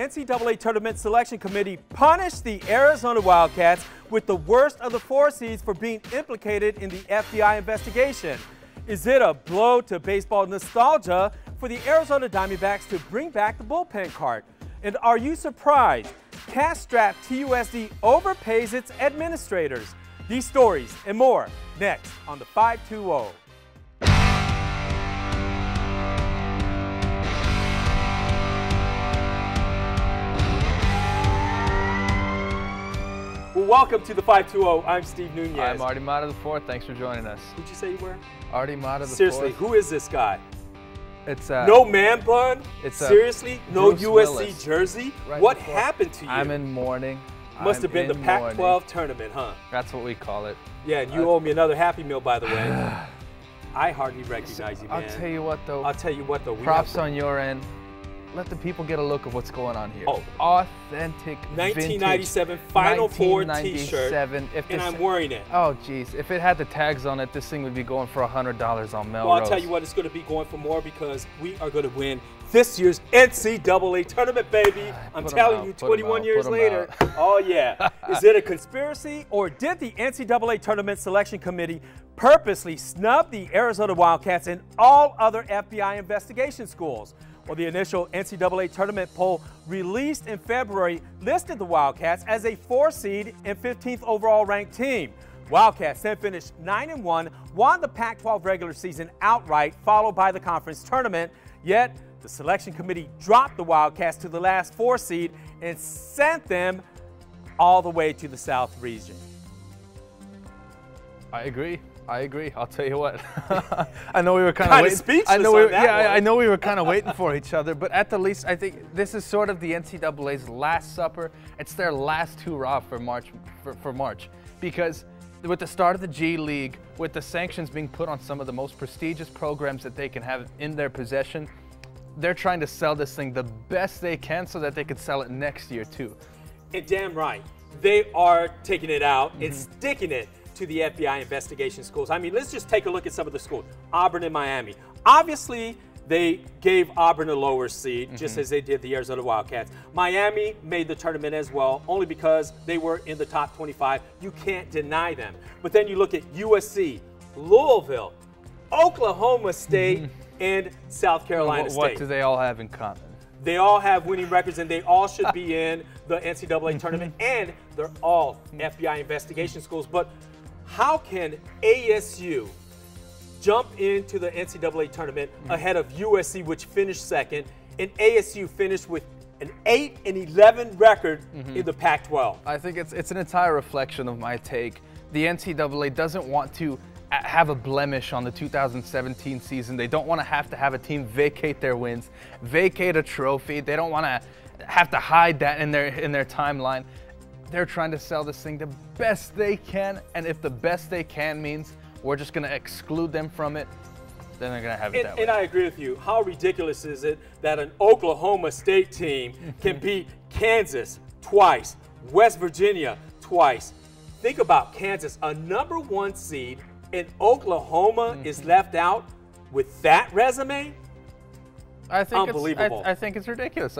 NCAA Tournament Selection Committee punished the Arizona Wildcats with the worst of the 4 seeds for being implicated in the FBI investigation. Is it a blow to baseball nostalgia for the Arizona Diamondbacks to bring back the bullpen cart? And are you surprised cash-strapped TUSD overpays its administrators? These stories and more next on the 520. Well, welcome to the 520. I'm Steve Nunez. I'm Artie Mata the Fourth. Thanks for joining us. Who'd you say you were? Artie Mata the Fourth. Seriously, who is this guy? It's no man bun? Seriously? No Bruce USC Willis. Jersey? Right what before. happened to you? I'm in mourning. Must have been the Pac-12 tournament, huh? That's what we call it. Yeah, and you owe me another Happy Meal, by the way. I hardly recognize you, man. I'll tell you what, though. Props on your end. Let the people get a look of what's going on here. Oh. Authentic 1997 Final Four T-shirt, and I'm wearing it. Oh, geez. If it had the tags on it, this thing would be going for $100 on Melrose. Well, I'll tell you what, it's going to be going for more because we are going to win this year's NCAA Tournament, baby. I'm telling you, 21 years later. Oh, yeah. Is it a conspiracy, or did the NCAA Tournament Selection Committee purposely snub the Arizona Wildcats and all other FBI investigation schools? Well, the initial NCAA tournament poll released in February listed the Wildcats as a 4 seed and 15th overall ranked team. Wildcats then finished 9-1, won the Pac-12 regular season outright, followed by the conference tournament. Yet, the selection committee dropped the Wildcats to the last 4 seed and sent them all the way to the South region. I agree. I'll tell you what. I know we were kind of waiting. Speechless I know we were kind of waiting for each other, but at the least, I think this is sort of the NCAA's last supper. It's their last hurrah for March, because with the start of the G League, with the sanctions being put on some of the most prestigious programs that they can have in their possession, they're trying to sell this thing the best they can so that they could sell it next year too. And damn right, they are taking it out and sticking it to the FBI investigation schools. I mean, let's just take a look at some of the schools. Auburn and Miami. Obviously, they gave Auburn a lower seed, just as they did the Arizona Wildcats. Miami made the tournament as well, only because they were in the top 25. You can't deny them. But then you look at USC, Louisville, Oklahoma State, and South Carolina State. What do they all have in common? They all have winning records, and they all should be in the NCAA tournament, and they're all FBI investigation schools. But how can ASU jump into the NCAA tournament ahead of USC, which finished second, and ASU finished with an 8-11 record in the Pac-12? I think it's an entire reflection of my take. The NCAA doesn't want to have a blemish on the 2017 season. They don't want to have a team vacate their wins, vacate a trophy. They don't want to have to hide that in their timeline. They're trying to sell this thing the best they can, and if the best they can means we're just going to exclude them from it, then they're going to have it that way. And I agree with you. How ridiculous is it that an Oklahoma State team can beat Kansas twice, West Virginia twice? Think about Kansas, a #1 seed, and Oklahoma is left out with that resume? Unbelievable. I think it's ridiculous.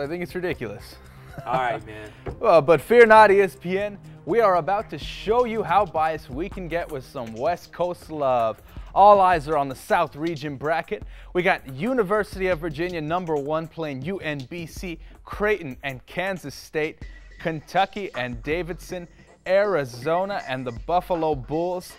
All right, man. Well, but fear not, ESPN. We are about to show you how biased we can get with some West Coast love. All eyes are on the South Region bracket. We got University of Virginia #1 playing UNBC, Creighton and Kansas State, Kentucky and Davidson, Arizona and the Buffalo Bulls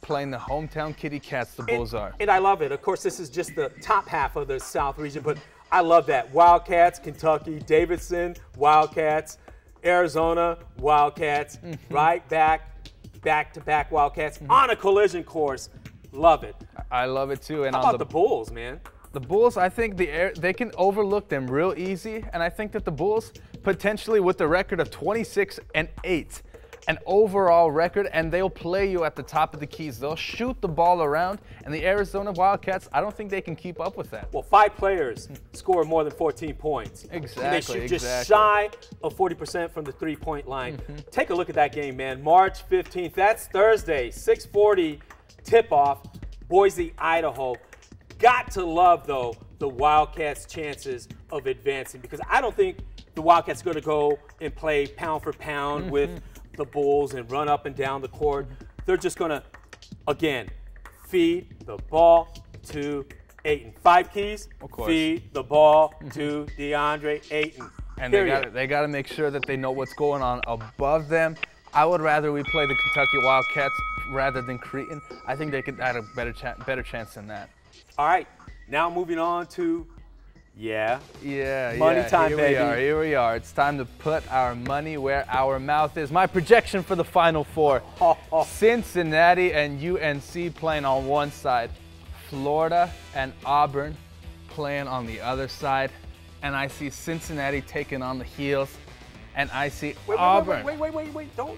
playing the hometown Kitty Cats, the Bulls are. And I love it. Of course, this is just the top half of the South region, but I love that. Wildcats, Kentucky, Davidson, Wildcats, Arizona, Wildcats, right back-to-back Wildcats on a collision course. Love it. I love it too. And how about the Bulls, man? The Bulls, I think they can overlook them real easy, and I think that the Bulls potentially with the record of 26-8, an overall record, and they'll play you at the top of the keys. They'll shoot the ball around, and the Arizona Wildcats, I don't think they can keep up with that. Well, 5 players score more than 14 points. Exactly. And they shoot just shy of 40% from the 3-point line. Take a look at that game, man. March 15th, that's Thursday, 6:40 tip-off, Boise, Idaho. Got to love, though, the Wildcats' chances of advancing, because I don't think the Wildcats are going to go and play pound for pound with the Bulls and run up and down the court. They're just going to, again, feed the ball to Ayton. 5 keys, of course. Feed the ball to DeAndre Ayton. And they got to make sure that they know what's going on above them. I would rather we play the Kentucky Wildcats rather than Creighton. I think they could add a better chance than that. All right, now moving on to, money time, baby. Here we are. It's time to put our money where our mouth is. My projection for the Final Four: Cincinnati and UNC playing on one side, Florida and Auburn playing on the other side, and I see Cincinnati taking on the heels, and I see Auburn. Wait! Don't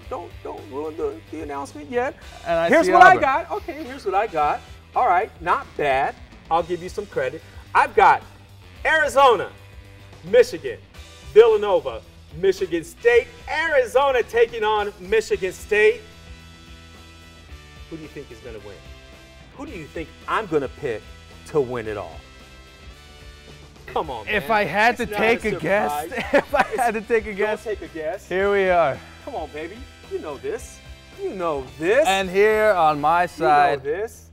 ruin the announcement yet. And here's what I got. Okay, here's what I got. All right, not bad. I'll give you some credit. I've got Arizona, Michigan, Villanova, Michigan State, Arizona taking on Michigan State. Who do you think is going to win? Who do you think I'm going to pick to win it all? Come on, man. If I had to take a guess, Don't take a guess. Here we are. Come on, baby. You know this. You know this. And here on my side, you know this.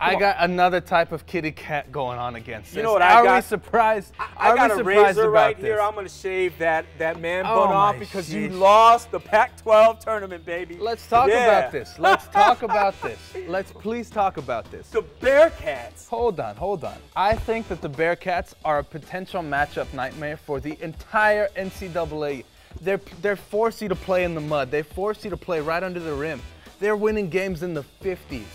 I got another type of kitty cat going on against this. You know what I got? Are we surprised? I got a razor right this? here. I'm going to shave that man bun off because you sheesh. lost the Pac-12 tournament, baby. Let's talk about this. Let's talk about this. Let's please talk about this. The Bearcats. Hold on. I think that the Bearcats are a potential matchup nightmare for the entire NCAA. They're forced you to play in the mud. They force you to play right under the rim. They're winning games in the 50s.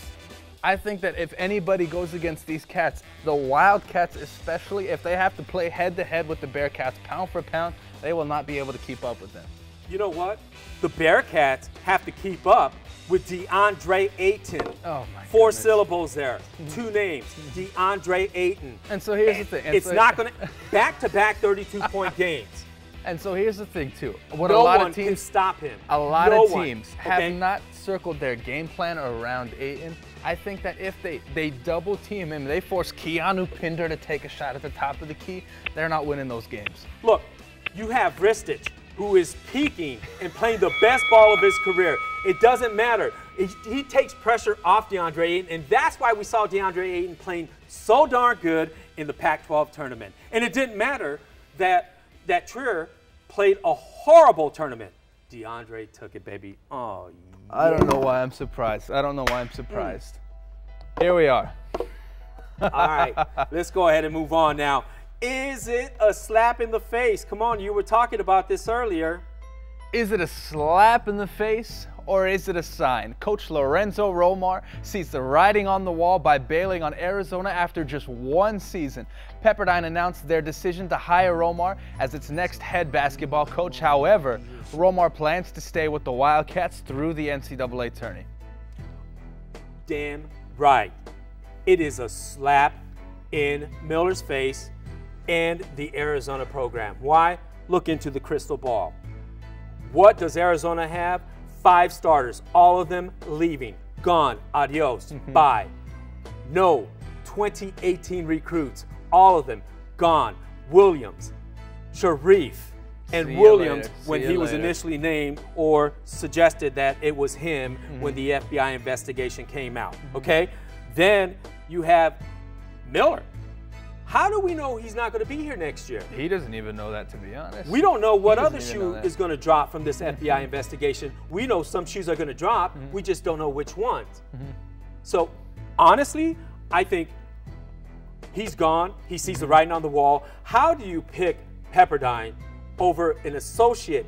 I think that if anybody goes against these cats, the Wildcats especially, if they have to play head-to-head with the Bearcats pound for pound, they will not be able to keep up with them. You know what? The Bearcats have to keep up with DeAndre Ayton. Oh my 4 goodness. syllables there, 2 names, DeAndre Ayton. And so here's the thing. It's not going to back-to-back 32-point games. And so here's the thing too. What no a lot one of teams can stop him. A lot of teams have not circled their game plan around Ayton. I think that if they double team him, they force Keanu Pinder to take a shot at the top of the key, they're not winning those games. Look, you have Ristich, who is peaking and playing the best ball of his career. It doesn't matter. He takes pressure off DeAndre Ayton, and that's why we saw DeAndre Ayton playing so darn good in the Pac-12 tournament. And it didn't matter that Trier played a horrible tournament. DeAndre took it, baby. Oh, yeah. I don't know why I'm surprised. Here we are. All right, let's go ahead and move on now. Is it a slap in the face? Come on, you were talking about this earlier. Is it a slap in the face or is it a sign? Coach Lorenzo Romar sees the writing on the wall by bailing on Arizona after just 1 season. Pepperdine announced their decision to hire Romar as its next head basketball coach. However, Romar plans to stay with the Wildcats through the NCAA Tourney. Damn right. It is a slap in Miller's face and the Arizona program. Why? Look into the crystal ball. What does Arizona have? 5 starters, all of them leaving. Gone. Adios. Bye. No. 2018 recruits, all of them gone. Williams, Sharif, and Williams when he was initially named or suggested that it was him when the FBI investigation came out. Okay? Then you have Miller. How do we know he's not going to be here next year? He doesn't even know that, to be honest. We don't know what other shoe is going to drop from this FBI investigation. We know some shoes are going to drop. We just don't know which ones. So, honestly, I think he's gone. He sees the writing on the wall. How do you pick Pepperdine over an associate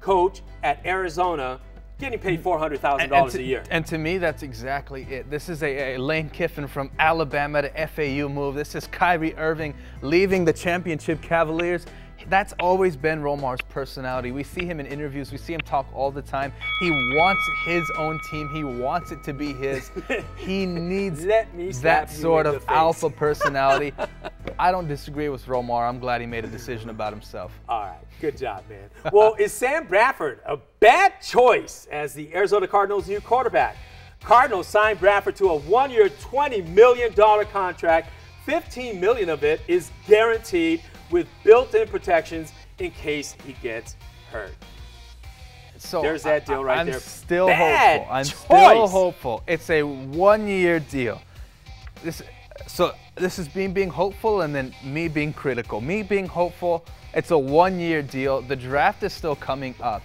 coach at Arizona getting paid $400,000 a year? And to me, that's exactly it. This is a Lane Kiffin from Alabama to FAU move. This is Kyrie Irving leaving the championship Cavaliers. That's always been Romar's personality. We see him in interviews. We see him talk all the time. He wants his own team. He wants it to be his. He needs that sort of alpha personality. I don't disagree with Romar. I'm glad he made a decision about himself. All right. Good job, man. Well, is Sam Bradford a bad choice as the Arizona Cardinals' new quarterback? Cardinals signed Bradford to a 1-year, $20 million contract. $15 million of it is guaranteed with built-in protections in case he gets hurt. So there's that deal right there. I'm still hopeful. It's a 1-year deal. This is me being hopeful and then me being critical. Me being hopeful, it's a 1-year deal. The draft is still coming up.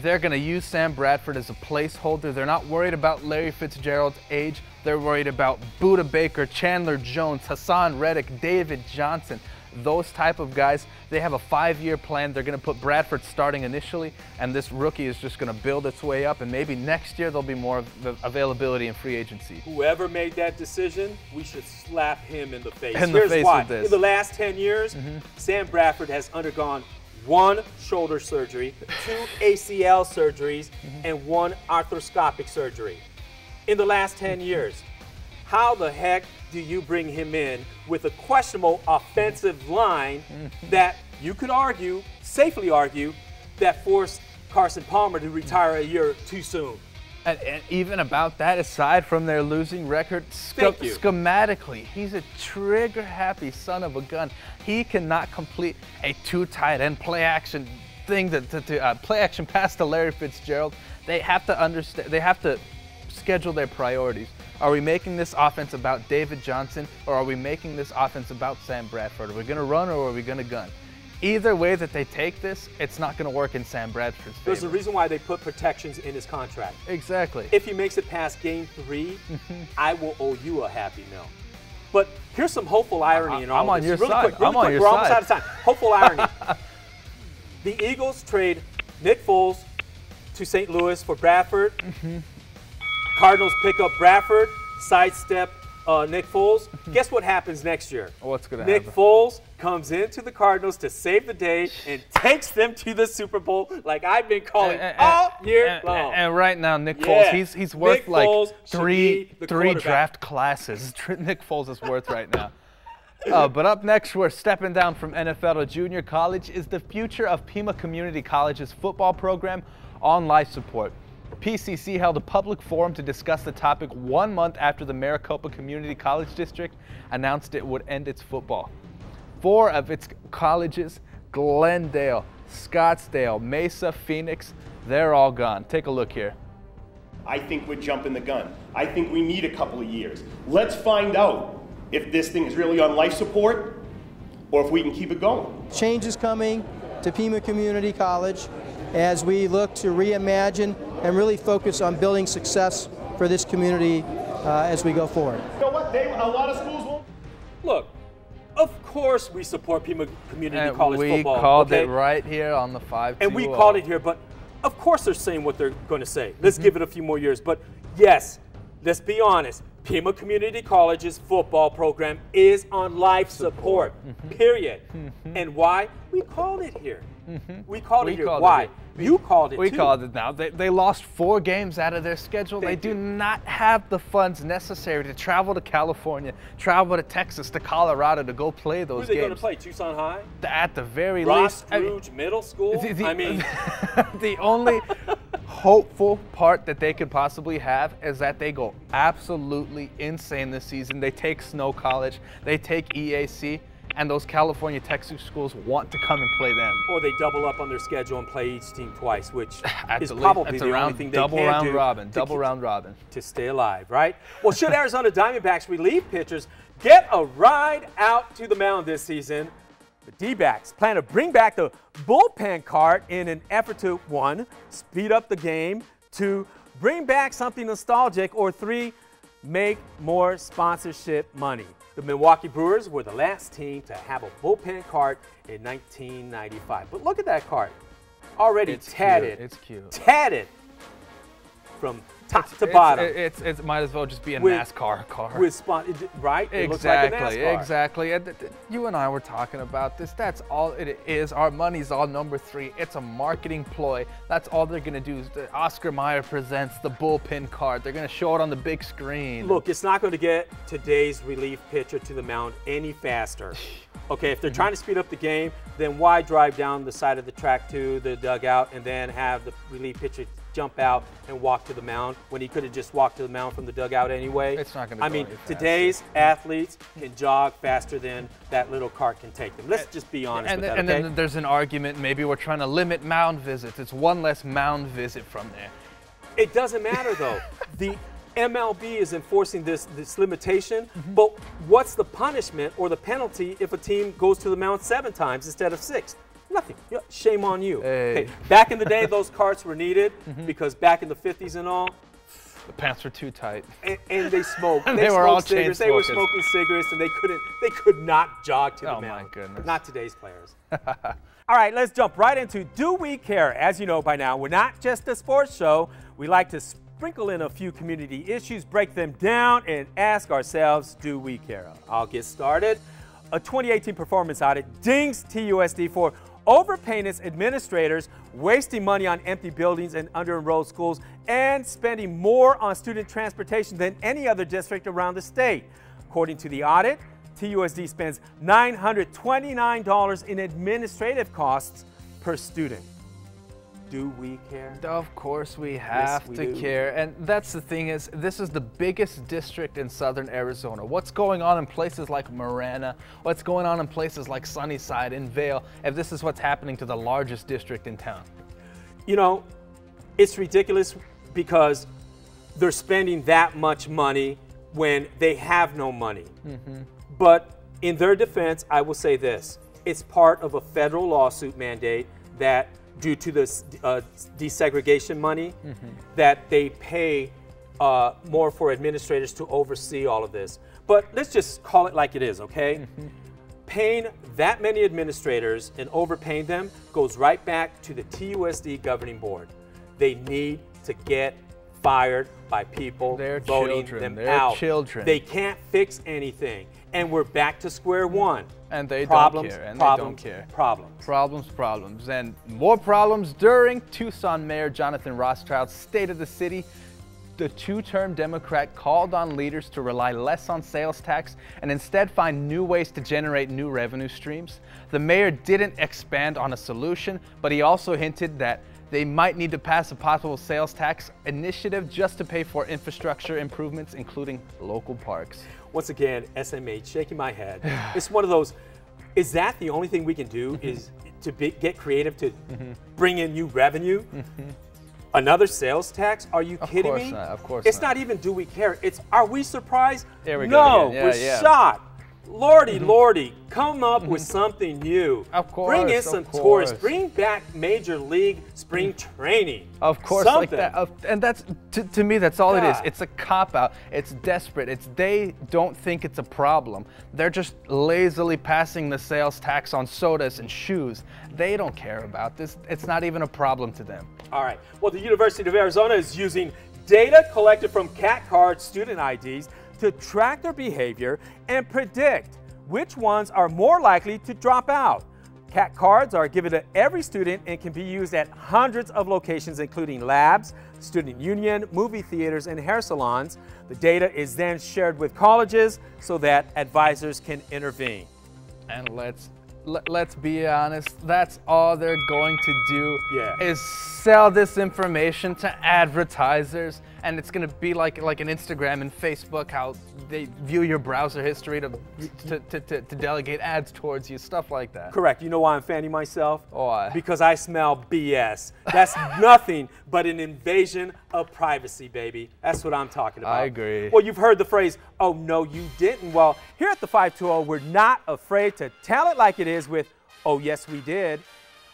They're going to use Sam Bradford as a placeholder. They're not worried about Larry Fitzgerald's age. They're worried about Budda Baker, Chandler Jones, Hassan Reddick, David Johnson, those type of guys. They have a 5-year plan. They're going to put Bradford starting initially, and this rookie is just going to build its way up, and maybe next year there'll be more availability in free agency. Whoever made that decision, we should slap him in the face. Here's why. With this. In the last 10 years, Sam Bradford has undergone 1 shoulder surgery, 2 ACL surgeries, and 1 arthroscopic surgery. In the last 10 years, how the heck do you bring him in with a questionable offensive line that you could argue, safely argue, that forced Carson Palmer to retire a year too soon? And even about that, aside from their losing record, schematically, he's a trigger-happy son of a gun. He cannot complete a 2 tight end play action thing, play action pass to Larry Fitzgerald. They have to understand. They have to schedule their priorities. Are we making this offense about David Johnson, or are we making this offense about Sam Bradford? Are we going to run, or are we going to gun? Either way that they take this, it's not going to work in Sam Bradford's favor. There's a reason why they put protections in his contract. Exactly. If he makes it past game 3, I will owe you a happy meal. But here's some hopeful irony in all of this. I'm on your side. I'm on your We're side. almost out of time. Hopeful irony. The Eagles trade Nick Foles to St. Louis for Bradford. Cardinals pick up Bradford, sidestep Nick Foles. Guess what happens next year? What's going to happen? Nick Foles comes into the Cardinals to save the day and takes them to the Super Bowl, like I've been calling all year long. And right now, Nick Foles, he's worth Nick like Foles three draft classes. Nick Foles is worth right now. But up next, we're stepping down from NFL to junior college. Is the future of Pima Community College's football program on life support? PCC held a public forum to discuss the topic 1 month after the Maricopa Community College District announced it would end its football. 4 of its colleges, Glendale, Scottsdale, Mesa, Phoenix, they're all gone. Take a look here. I think we're jumping the gun. I think we need a couple of years. Let's find out if this thing is really on life support or if we can keep it going. Change is coming to Pima Community College as we look to reimagine and really focus on building success for this community as we go forward. You know what? A lot of schools won't. Look, of course we support Pima Community College football. We called it right here on the 5-2. And we called it here, but of course they're saying what they're going to say. Let's give it a few more years. But yes, let's be honest. Pima Community College's football program is on life support, period. And why? We called it here. We called it here. Why? You called it We too. called it now. They lost 4 games out of their schedule. They do not have the funds necessary to travel to California, travel to Texas, to Colorado to go play those games. Who are they going to play? Tucson High? At the very Ross least. Rouge Middle School? I mean. The only hopeful part that they could possibly have is that they go absolutely insane this season. They take Snow College, they take EAC, and those California Texas schools want to come and play them. Or they double up on their schedule and play each team twice, which is probably the only thing they can do. Double round robin. To stay alive, right? Well, should Arizona Diamondbacks relief pitchers get a ride out to the mound this season, the D-backs plan to bring back the bullpen cart in an effort to, 1, speed up the game, 2, bring back something nostalgic, or 3, make more sponsorship money. The Milwaukee Brewers were the last team to have a bullpen cart in 1995. But look at that cart. Already tatted. It's cute. Tatted from top to bottom. It might as well just be a NASCAR car. Right? It looks like a NASCAR. Exactly. You and I were talking about this. That's all it is. Our money's all number 3. It's a marketing ploy. That's all they're going to do. Oscar Mayer presents the bullpen card. They're going to show it on the big screen. Look, it's not going to get today's relief pitcher to the mound any faster. Okay, if they're trying to speed up the game, then why drive down the side of the track to the dugout and then have the relief pitcher jump out and walk to the mound when he could have just walked to the mound from the dugout anyway. It's not going to I mean, today's athletes can jog faster than that little cart can take them. Let's just be honest with that, and then there's an argument, maybe we're trying to limit mound visits. It's one less mound visit from there. It doesn't matter, though. The MLB is enforcing this limitation, but what's the punishment or the penalty if a team goes to the mound 7 times instead of 6? Nothing. Shame on you. Hey. Back in the day, those carts were needed because back in the 50s and all, the pants were too tight. And they smoked. They were all cigarettes. They were smoking cigarettes, and they could not jog to the mound. Oh my goodness. Not today's players. All right, let's jump right into Do We Care? As you know by now, we're not just a sports show. We like to sprinkle in a few community issues, break them down, and ask ourselves, do we care? I'll get started. A 2018 performance audit dings TUSD for overpaying its administrators, wasting money on empty buildings and under-enrolled schools, and spending more on student transportation than any other district around the state. According to the audit, TUSD spends $929 in administrative costs per student. Do we care? Of course we have to care. And that's the thing is, this is the biggest district in southern Arizona. What's going on in places like Marana? What's going on in places like Sunnyside and Vail? If this is what's happening to the largest district in town? You know, it's ridiculous because they're spending that much money when they have no money. But in their defense, I will say this. It's part of a federal lawsuit mandate that due to this desegregation money, that they pay more for administrators to oversee all of this. But let's just call it like it is, okay? Paying that many administrators and overpaying them goes right back to the TUSD governing board. They need to get fired by people voting them out. They can't fix anything. And we're back to square one. And they don't care. And they don't care. Problems. And more problems during Tucson Mayor Jonathan Rothschild's State of the City. The two-term Democrat called on leaders to rely less on sales tax and instead find new ways to generate new revenue streams. The mayor didn't expand on a solution, but he also hinted that they might need to pass a possible sales tax initiative just to pay for infrastructure improvements, including local parks. Once again, SMH, shaking my head. It's one of those, is that the only thing we can do is to get creative to bring in new revenue? Another sales tax? Are you kidding me? Of course it's not. not even do we care. It's are we surprised? There we go. No, we're shocked. Lordy, come up with something new. Of course. Bring in some tourists. Bring back Major League spring training. Of course, something. Like that. And that's, to me, that's all it is. It's a cop-out. It's desperate. They don't think it's a problem. They're just lazily passing the sales tax on sodas and shoes. They don't care about this. It's not even a problem to them. All right. Well, the University of Arizona is using data collected from CAT card student IDs to track their behavior and predict which ones are more likely to drop out. CAT cards are given to every student and can be used at hundreds of locations, including labs, student union, movie theaters, and hair salons. The data is then shared with colleges so that advisors can intervene. And let's be honest, that's all they're going to do is sell this information to advertisers, and it's going to be like an Instagram and Facebook, how they view your browser history to delegate ads towards you, stuff like that. Correct. You know why I'm fanning myself? Why? Because I smell BS. That's nothing but an invasion of privacy, baby. That's what I'm talking about. I agree. Well, you've heard the phrase, oh, no, you didn't. Well, here at the 520, we're not afraid to tell it like it is with, oh, yes, we did.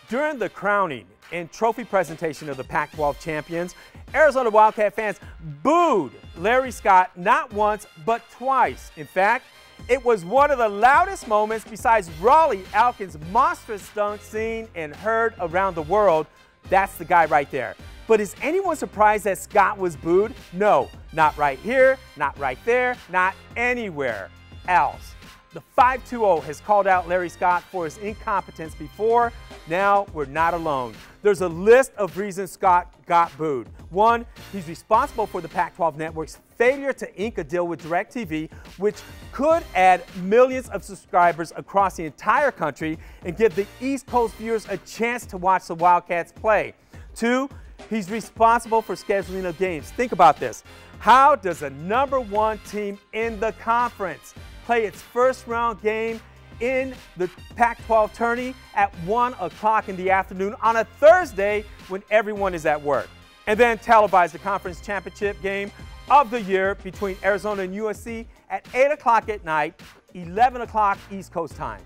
During the crowning and trophy presentation of the Pac-12 champions, Arizona Wildcat fans booed Larry Scott not once, but twice. In fact, it was one of the loudest moments besides Raleigh Alkin's monstrous dunk seen and heard around the world. That's the guy right there. But is anyone surprised that Scott was booed? No, not right here, not right there, not anywhere else. The 520 has called out Larry Scott for his incompetence before. Now we're not alone. There's a list of reasons Scott got booed. One, he's responsible for the Pac-12 network's failure to ink a deal with DirecTV, which could add millions of subscribers across the entire country and give the East Coast viewers a chance to watch the Wildcats play. Two, He's responsible for scheduling of games. Think about this. How does a #1 team in the conference play its first round game in the Pac-12 tourney at 1 o'clock in the afternoon on a Thursday when everyone is at work? And then televise the conference championship game of the year between Arizona and USC at 8 o'clock at night, 11 o'clock East Coast time.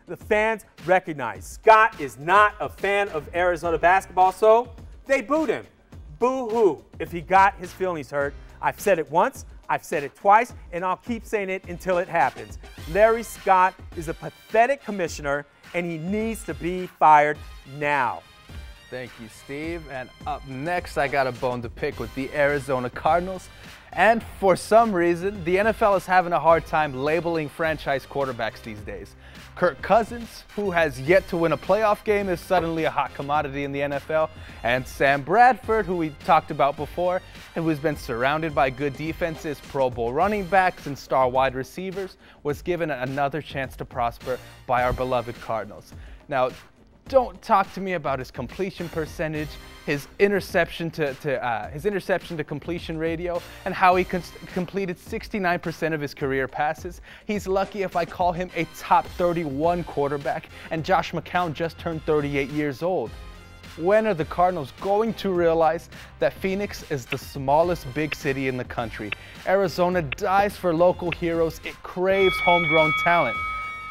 The fans recognize Scott is not a fan of Arizona basketball, so they booed him. Boo-hoo if he got his feelings hurt. I've said it once, I've said it twice, and I'll keep saying it until it happens. Larry Scott is a pathetic commissioner, and he needs to be fired now. Thank you, Steve. And up next, I got a bone to pick with the Arizona Cardinals. And for some reason, the NFL is having a hard time labeling franchise quarterbacks these days. Kirk Cousins, who has yet to win a playoff game, is suddenly a hot commodity in the NFL. And Sam Bradford, who we talked about before, and who has been surrounded by good defenses, Pro Bowl running backs, and star wide receivers, was given another chance to prosper by our beloved Cardinals. Now, don't talk to me about his completion percentage, his interception to completion ratio, and how he completed 69% of his career passes. He's lucky if I call him a top 31 quarterback, and Josh McCown just turned 38 years old. When are the Cardinals going to realize that Phoenix is the smallest big city in the country? Arizona dies for local heroes. It craves homegrown talent.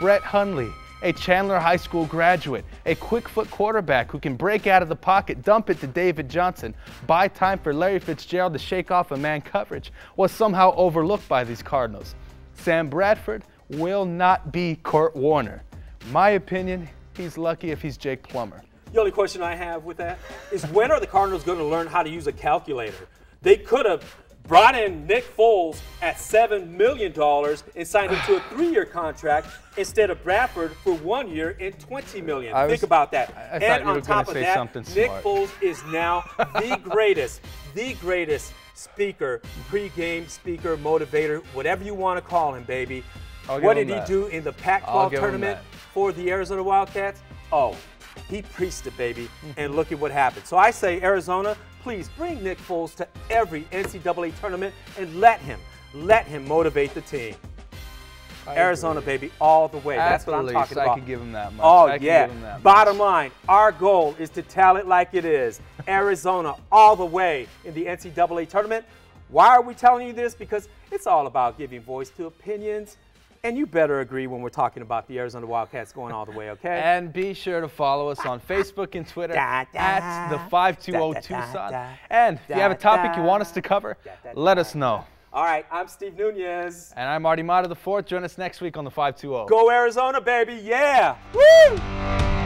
Brett Hundley, a Chandler High School graduate, a quick-foot quarterback who can break out of the pocket, dump it to David Johnson, buy time for Larry Fitzgerald to shake off a man coverage, was somehow overlooked by these Cardinals. Sam Bradford will not be Kurt Warner. My opinion, he's lucky if he's Jake Plummer. The only question I have with that is, when are the Cardinals going to learn how to use a calculator? They could have brought in Nick Foles at $7 million and signed him to a 3-year contract instead of Bradford for 1 year and $20 million. Think about that. And on top of that, Nick Foles is now the greatest speaker, pre-game speaker, motivator, whatever you want to call him, baby. What did he do in the Pac-12 tournament for the Arizona Wildcats? Oh, he preached it, baby, and look at what happened. So I say, Arizona, please bring Nick Foles to every NCAA tournament and let him motivate the team. Arizona, baby, all the way. That's what I'm talking about. I could give him that much. Oh, yeah. Bottom line, our goal is to tell it like it is. Arizona all the way in the NCAA tournament. Why are we telling you this? Because it's all about giving voice to opinions. And you better agree when we're talking about the Arizona Wildcats going all the way, okay? And be sure to follow us on Facebook and Twitter at the 520 Tucson. And if you have a topic you want us to cover, let us know. All right, I'm Steve Nunez. And I'm Marty Mata IV. Join us next week on the 520. Go Arizona, baby, yeah! Woo!